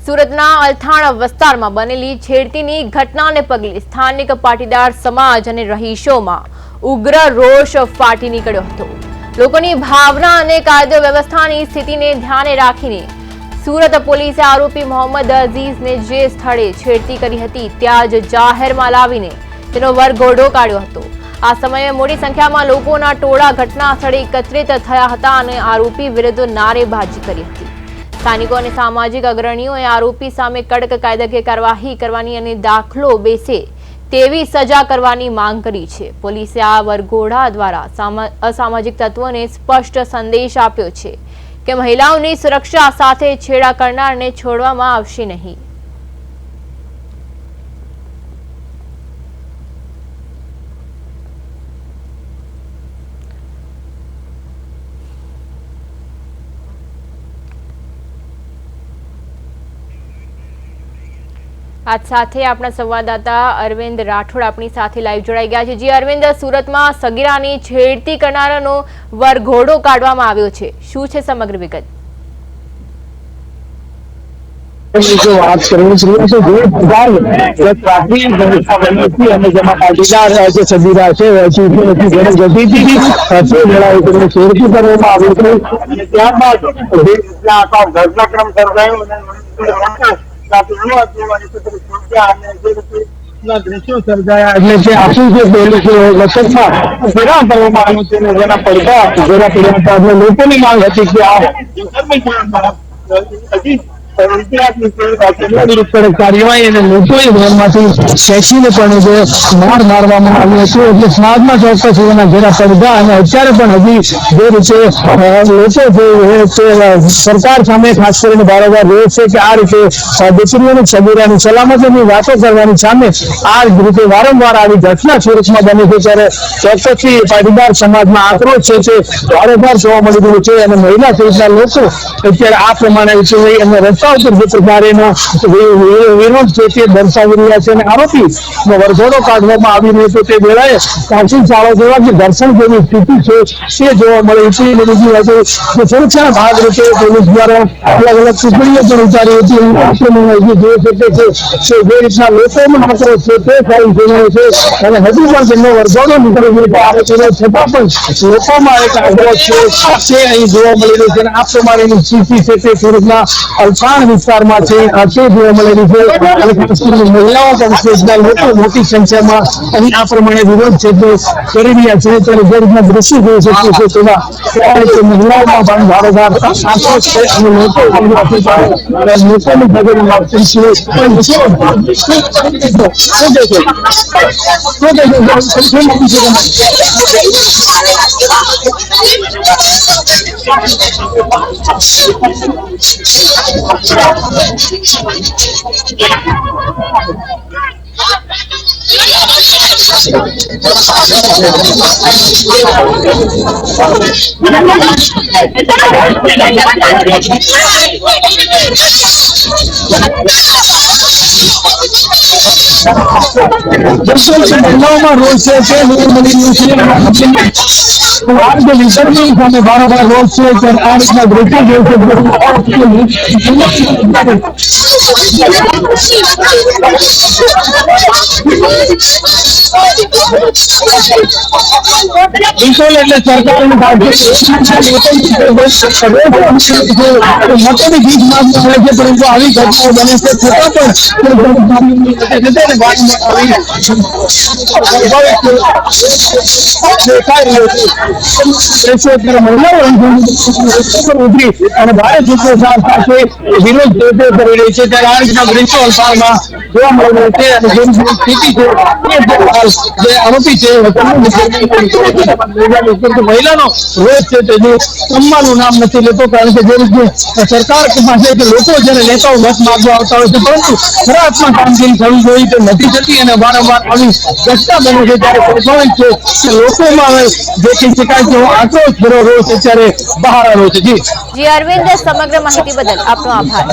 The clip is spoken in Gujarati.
સુરતના અલથાણ વિસ્તારમાં બનેલી છેડતીની ઘટનાને પગલે સ્થાનિક પાટીદાર સમાજ અને રહીશોમાં ઉગ્ર રોષ ફાટી નીકળ્યો હતો। લોકોની ભાવના અને કાયદો વ્યવસ્થાની સ્થિતિને ધ્યાને રાખીને સુરત પોલીસે આરોપી મોહમ્મદ અઝીઝને જે સ્થળે છેડતી કરી હતી ત્યાં જ જાહેરમાં લાવીને તેનો વરઘોડો કાઢ્યો હતો। આ સમયે મોટી સંખ્યામાં લોકોના ટોળા ઘટના સ્થળે એકત્રિત થયા હતા અને આરોપી વિરુદ્ધ નારેબાજી કરી હતી। સ્થાનિકો અને સામાજિક અગ્રણીઓએ આરોપી સામે કડક કાયદાકીય કાર્યવાહી કરવાની અને દાખલો બેસે તેવી સજા કરવાની માંગ કરી છે। પોલીસે આ વરઘોડા દ્વારા અસામાજિક તત્વોને સ્પષ્ટ સંદેશ આપ્યો છે કે મહિલાઓની સુરક્ષા સાથે છેડા કરનારને છોડવામાં આવશે નહીં। आज साथे अपना संवाददाता अरविंद राठोड अपनी साथे लाइव जोड़ाई गया है। जी अरविंद, सूरत में सगीरानी छेड़ती करनारानो वरघोड़ो काढवामां आव्यो छे, शुं छे समग्र विगत? जो बात करनी चाहिए तो काफी व्यवस्था बनी थी અને જેમાં પાટીદાર જે સગીરા છે ચૂંટણી ઘણી જતી હતી તે વેળાએ તેમને છેડતી કરવામાં આવી હતી અને ત્યારબાદ આખા ઘટનાક્રમ સર્જાયો દ્રશ્યો સર્જાયા એટલે કે આખી જે પોલીસ લખતમાં ઘેરાવ કરવામાં આવ્યું છે જેના પડઘા ઘેરા પડ્યા હતા એટલે લોકોની માંગ હતી કે આ કાર્યવાહી અને લોકોએ ઘરમાંથી ખેંચીને પણ જે માર મારવામાં આવી હતી એટલે સમાજમાં ચોક્કસ એના ઘેરા પડઘા અને અત્યારે પણ હજી જે રીતે લોકો સરકાર સામે ખાસ કરીને વારંવાર રહે છે કે આ રીતે દીકરીઓની સગીરાની સલામતીની વાતો કરવાની સામે આ રીતે વારંવાર આવી ઘટના સુરતમાં બની છે ત્યારે ચોક્કસથી પાટીદાર સમાજમાં આક્રોશ છે તે વારંવાર જોવા મળી રહ્યું છે અને મહિલા સહિતના લોકો અત્યારે આ પ્રમાણે અને રસ્તા ઉપર જે પ્રકારેનો વિરોધ છે તે દર્શાવી રહ્યા છે અને આરોપી વરઘોડો કાઢવામાં આવી રહ્યો છે તે વેળાએ કાચી ચાળો જેવા જે દર્શન જેવી સ્થિતિ છે તે જોવા મળે છે। બીજી વાત સુરક્ષાના ભાગરૂપે પોલીસ દ્વારા અલગ અલગ ટુકડીઓ પણ ઉતારી હતી જોઈ શકે છે જે રીતના લોકોનો આક્રોશ છે તે સારી જણાવે છે અને હજુ પણ તેમનો વરઘોડો નીકળી ગયો આરોપીનો છતાં પણ લોકોમાં એક આક્રોશ છે તે અહીં જોવા મળી રહ્યો છે અને આ પ્રમાણેની સ્થિતિ છે તે સુરતના અલથાણ વિસ્તારમાં છે તે જોવા મળેલી છે અને ખાસ કરીને મહિલાઓ પણ છે લોકો મોટી સંખ્યામાં અહીં આ પ્રમાણે વિરોધ છે તે કરી રહ્યા છે ત્યારે જે રીતના દ્રશ્ય જોઈ શકીએ છીએ તેમાં મહિલાઓમાં પણ વારંવાર આક્રોશ છે અને લોકો લોકોની ભગવાન આપતી મહિલાઓમાં રોજ છે તે સામે વારંવાર રોજ છે આ રીતના દ્રશ્ય જોઈ બિલકુલ એટલે સરકારની મતોની જીત માગવામાં આવે છે પરંતુ આવી ઘટનાઓ બને છે છતાં પણ મહિલાઓ ઉતરી અને ભારે જૂથો સાથે વિરોધ કરી રહી છે ત્યારે આ રીતના દ્રશ્યો અલથાણમાં જોવા મળી રહ્યું છે અને જેની સ્થિતિ છે જે આરોપી છે મહિલાનો રોજ છે તે સન્માનનું નામ નથી લેતો કારણ કે જે રીતે સરકાર પાસે લોકો જેને નેતાઓ મત માંગવા આવતા હોય છે પરંતુ ખરા અર્થમાં કામગીરી થવી જોઈએ તે નથી થતી અને વારંવાર આવી ઘટના બને છે ત્યારે સ્વાભાવિક છે કે લોકોમાં દેખી શકાય કે આક્રોશ ભરો રોષ અત્યારે બહાર આવ્યો છે। જી અરવિંદ, સમગ્ર માહિતી બદલ આપનો આભાર।